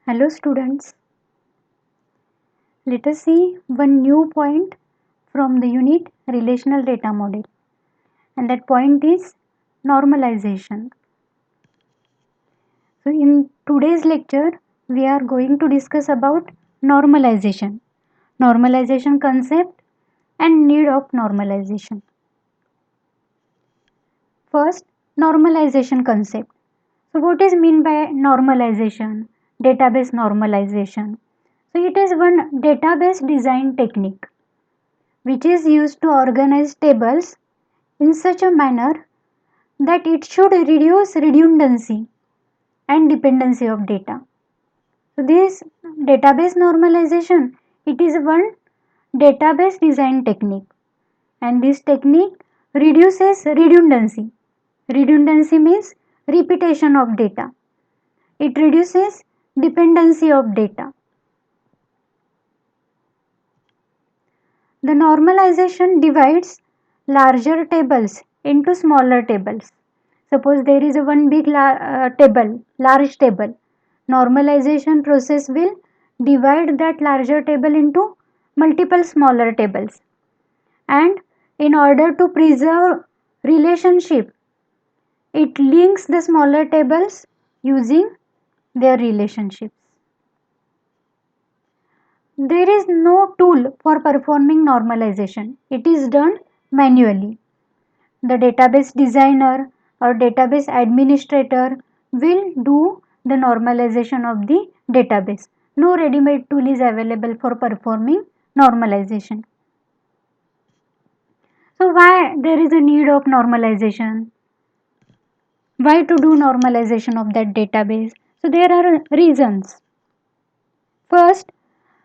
Hello students, let us see one new point from the unit relational data model, and that point is normalization. So in today's lecture we are going to discuss about normalization concept and need of normalization. First, normalization concept. So what is mean by normalization? Database normalization. So it is one database design technique which is used to organize tables in such a manner that it should reduce redundancy and dependency of data. So this database normalization, it is one database design technique, and this technique reduces redundancy. Redundancy means repetition of data. It reduces dependency of data. The normalization divides larger tables into smaller tables. Suppose there is a one big large table. Normalization process will divide that larger table into multiple smaller tables. And in order to preserve relationship, it links the smaller tables using their relationships. There is no tool for performing normalization. It is done manually. The database designer or database administrator will do the normalization of the database. No ready-made tool is available for performing normalization. So why there is a need of normalization? Why to do normalization of that database? So there are reasons. First,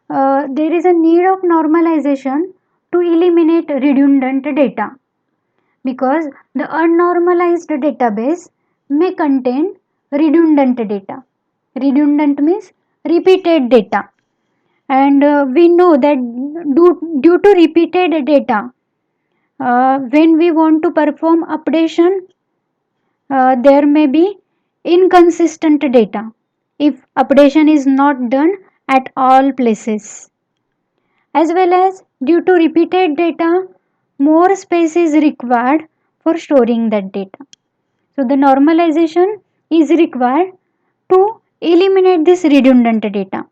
there is a need of normalization to eliminate redundant data, because the unnormalized database may contain redundant data. Redundant means repeated data, and we know that due to repeated data, when we want to perform updation, there may be inconsistent data if updation is not done at all places. As well as due to repeated data, more space is required for storing that data. So the normalization is required to eliminate this redundant data.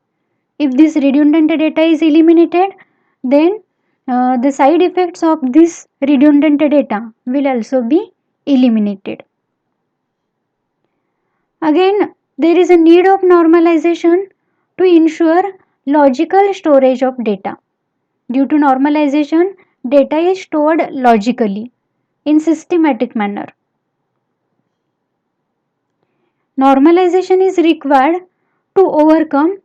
If this redundant data is eliminated, then the side effects of this redundant data will also be eliminated. Again, there is a need of normalization to ensure logical storage of data. Due to normalization, data is stored logically in systematic manner. Normalization is required to overcome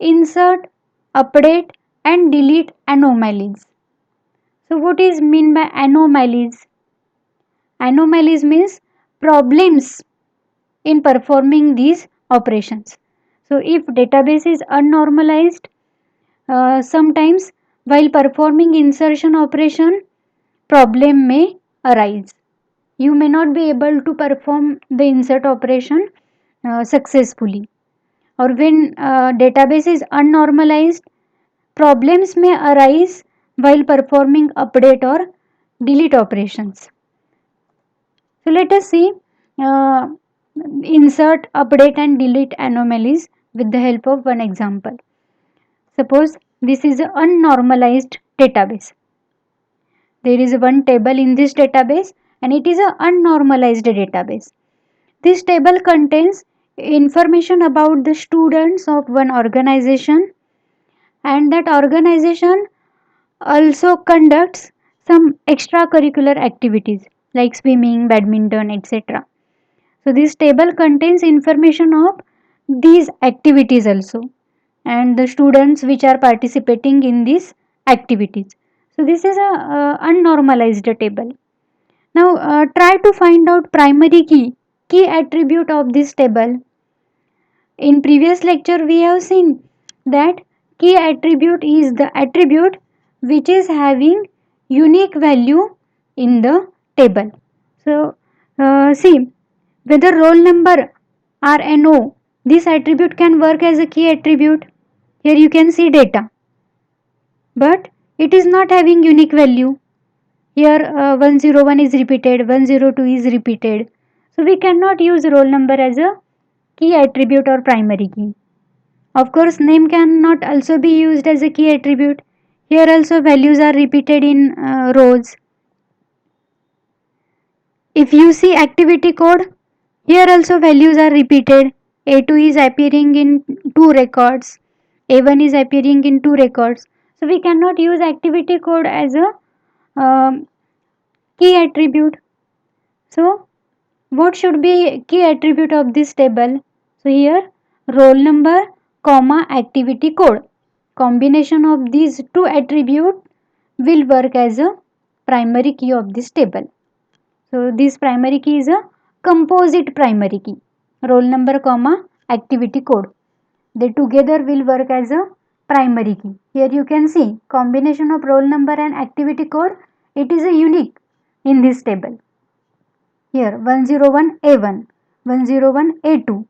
insert, update and delete anomalies. So what is mean by anomalies? Anomalies means problems in performing these operations. So if database is unnormalized, sometimes while performing insertion operation, problem may arise. You may not be able to perform the insert operation successfully, or when database is unnormalized, problems may arise while performing update or delete operations. So let us see uh, insert, update and delete anomalies with the help of one example. Suppose this is an unnormalized database. There is one table in this database and it is an unnormalized database. This table contains information about the students of one organization, and that organization also conducts some extracurricular activities like swimming, badminton, etc. So this table contains information of these activities also, and the students which are participating in these activities. So this is a unnormalized table. Now try to find out primary key attribute of this table. In previous lecture we have seen that key attribute is the attribute which is having unique value in the table. So see whether roll number RNO This attribute can work as a key attribute. Here you can see data, but it is not having unique value. Here 101 is repeated, 102 is repeated. So we cannot use roll number as a key attribute or primary key. Of course, name cannot also be used as a key attribute. Here also values are repeated in rows. If you see activity code, here also values are repeated. A2 is appearing in two records. A1 is appearing in two records. So we cannot use activity code as a key attribute. So what should be key attribute of this table? So here roll number comma activity code. Combination of these two attributes will work as a primary key of this table. So this primary key is a composite primary key. Roll number comma activity code. They together will work as a primary key. Here you can see combination of roll number and activity code. It is a unique in this table. Here 101 A1, 101 A2,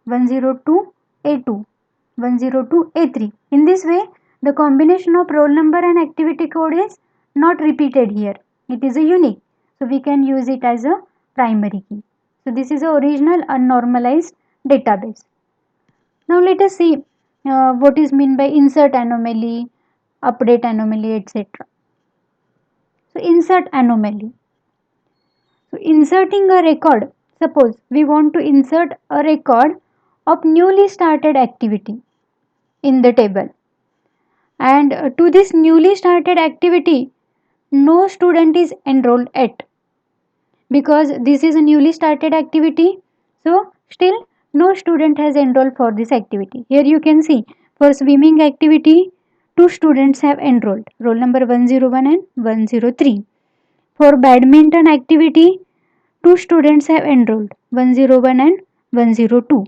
102 A2, 102 A3. In this way, the combination of roll number and activity code is not repeated here. It is a unique. So we can use it as a primary key. So this is a original unnormalized database. Now let us see what is meant by insert anomaly, update anomaly, etc. So insert anomaly. So inserting a record. Suppose we want to insert a record of newly started activity in the table, and to this newly started activity no student is enrolled yet, because this is a newly started activity, so still no student has enrolled for this activity. Here you can see for swimming activity two students have enrolled, roll number 101 and 103. For badminton activity two students have enrolled, 101 and 102.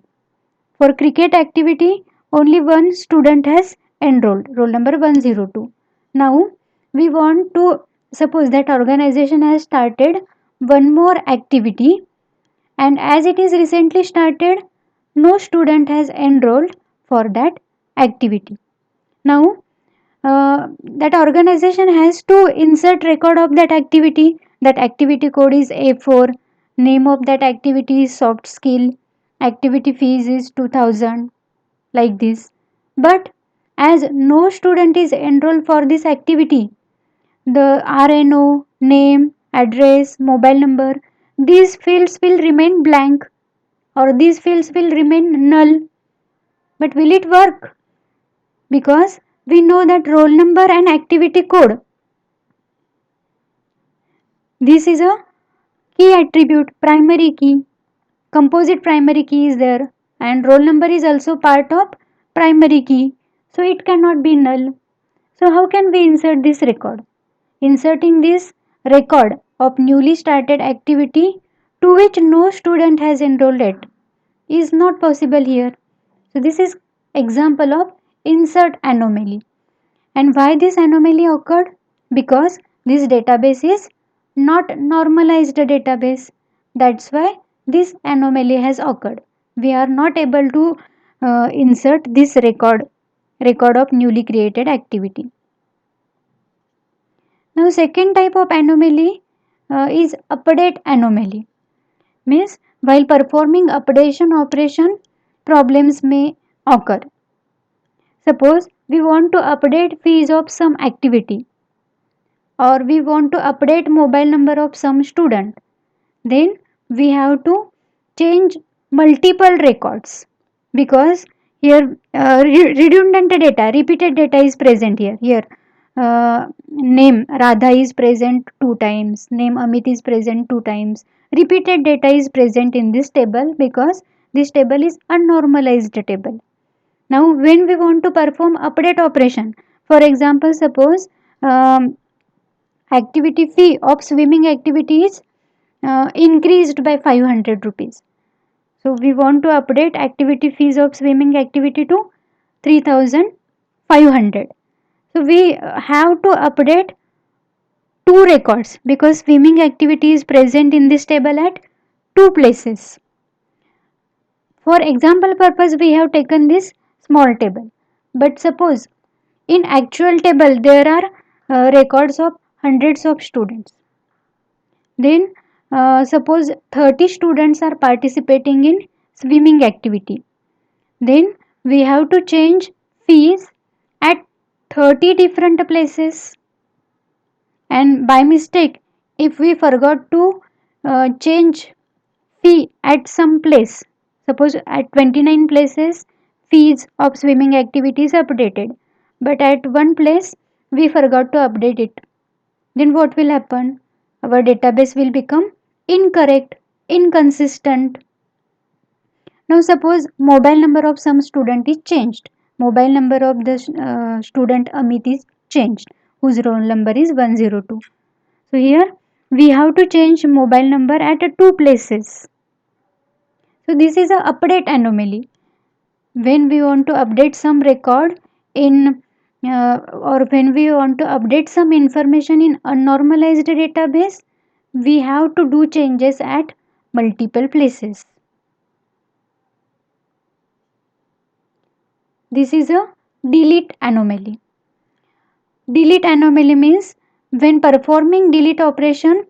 For cricket activity, only one student has enrolled, roll number 102. Now, we want to suppose that organization has started one more activity, and as it is recently started, no student has enrolled for that activity. Now, that organization has to insert record of that activity. That activity code is A4, name of that activity is soft skill, activity fees is 2000, like this. But as no student is enrolled for this activity, the RNO, name, address, mobile number, these fields will remain blank, or these fields will remain null. But will it work? Because we know that roll number and activity code, this is a key attribute, primary key, composite primary key is there, and roll number is also part of primary key, so it cannot be null. So how can we insert this record? Inserting this record of newly started activity to which no student has enrolled yet is not possible here. So this is example of insert anomaly. And why this anomaly occurred? Because this database is not normalized database. That's why this anomaly has occurred. We are not able to insert this record of newly created activity. Now second type of anomaly is update anomaly. Means while performing updation operation, problems may occur. Suppose we want to update fees of some activity, or we want to update mobile number of some student, then we have to change multiple records, because here redundant data, repeated data is present here. Name Radha is present two times, name Amit is present two times. Repeated data is present in this table because this table is unnormalized table. Now when we want to perform update operation, for example, suppose um, activity fee of swimming activity is increased by 500 rupees. So we want to update activity fees of swimming activity to 3500. So we have to update two records because swimming activity is present in this table at two places. For example purpose we have taken this small table. But suppose in actual table there are records of hundreds of students. Then suppose 30 students are participating in swimming activity. Then we have to change fees at 30 different places. And by mistake, if we forgot to change fee at some place, suppose at 29 places fees of swimming activity is updated, but at one place we forgot to update it, then what will happen? Our database will become incorrect, inconsistent. Now suppose mobile number of some student is changed. Mobile number of the student Amit is changed, whose roll number is 102. So here we have to change mobile number at two places. So this is a update anomaly. When we want to update some record in or when we want to update some information in a normalized database, we have to do changes at multiple places. This is a delete anomaly. Delete anomaly means when performing delete operation,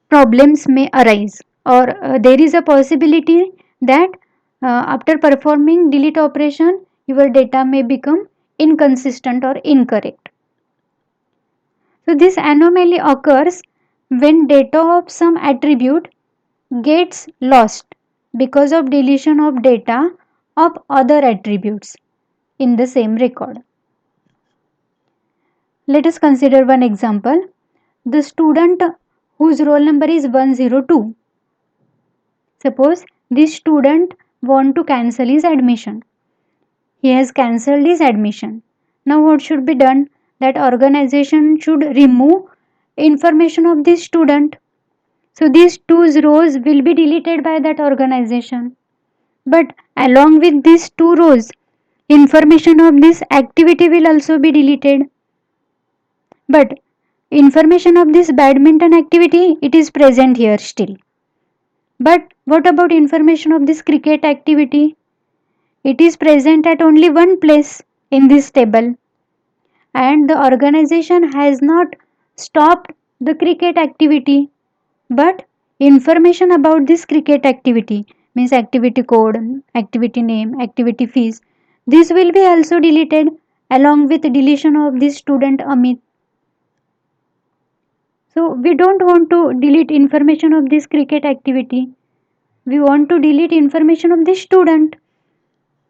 problems may arise, or there is a possibility that after performing delete operation your data may become inconsistent or incorrect. So this anomaly occurs when data of some attribute gets lost because of deletion of data of other attributes in the same record. Let us consider one example. The student whose roll number is 102. Suppose this student want to cancel his admission. He has cancelled his admission. Now what should be done? That organization should remove information of this student. So these two rows will be deleted by that organization. But along with these two rows, information of this activity will also be deleted. But information of this badminton activity, it is present here still. But what about information of this cricket activity? It is present at only one place in this table, and the organization has not stopped the cricket activity, but information about this cricket activity means activity code, activity name, activity fees, this will be also deleted along with deletion of this student Amit. So we don't want to delete information of this cricket activity, we want to delete information of this student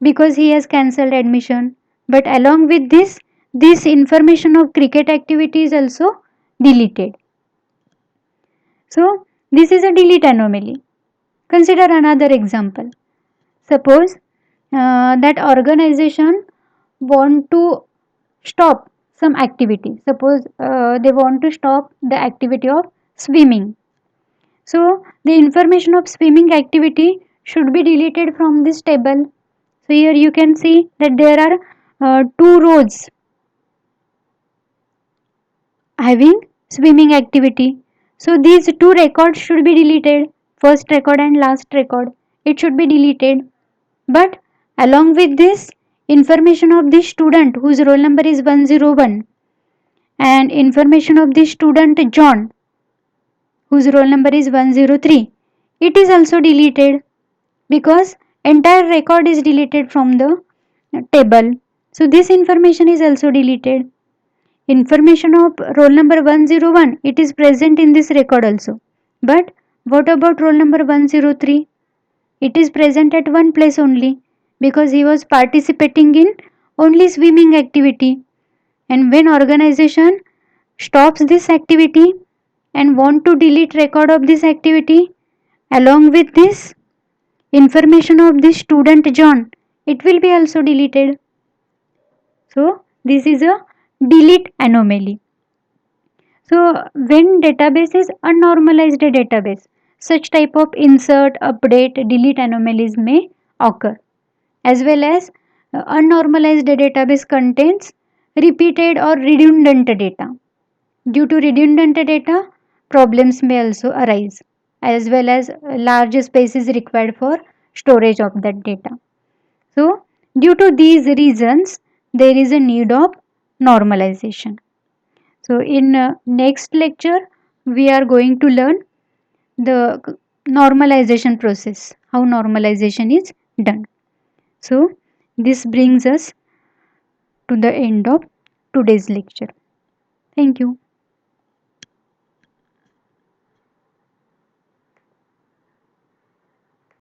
because he has cancelled admission. But along with this information of cricket activity is also deleted. So this is a delete anomaly. Consider another example. Suppose that organization want to stop some activity. Suppose they want to stop the activity of swimming. So the information of swimming activity should be deleted from this table. So here you can see that there are two rows having swimming activity. So these two records should be deleted. First record and last record. It should be deleted. But along with this, information of this student whose roll number is 101 and information of this student John whose roll number is 103, it is also deleted because entire record is deleted from the table. So this information is also deleted. Information of roll number 101, it is present in this record also. But what about roll number 103? It is present at one place only because he was participating in only swimming activity. And when organization stops this activity and want to delete record of this activity, along with this information of this student John, it will be also deleted. So this is a delete anomaly. So when database is unnormalized database, such type of insert, update, delete anomalies may occur, as well as unnormalized database contains repeated or redundant data. Due to redundant data, problems may also arise, as well as large space is required for storage of that data. So, due to these reasons, there is a need of normalization. So, in next lecture, we are going to learn the normalization process, how normalization is done. So, this brings us to the end of today's lecture. Thank you.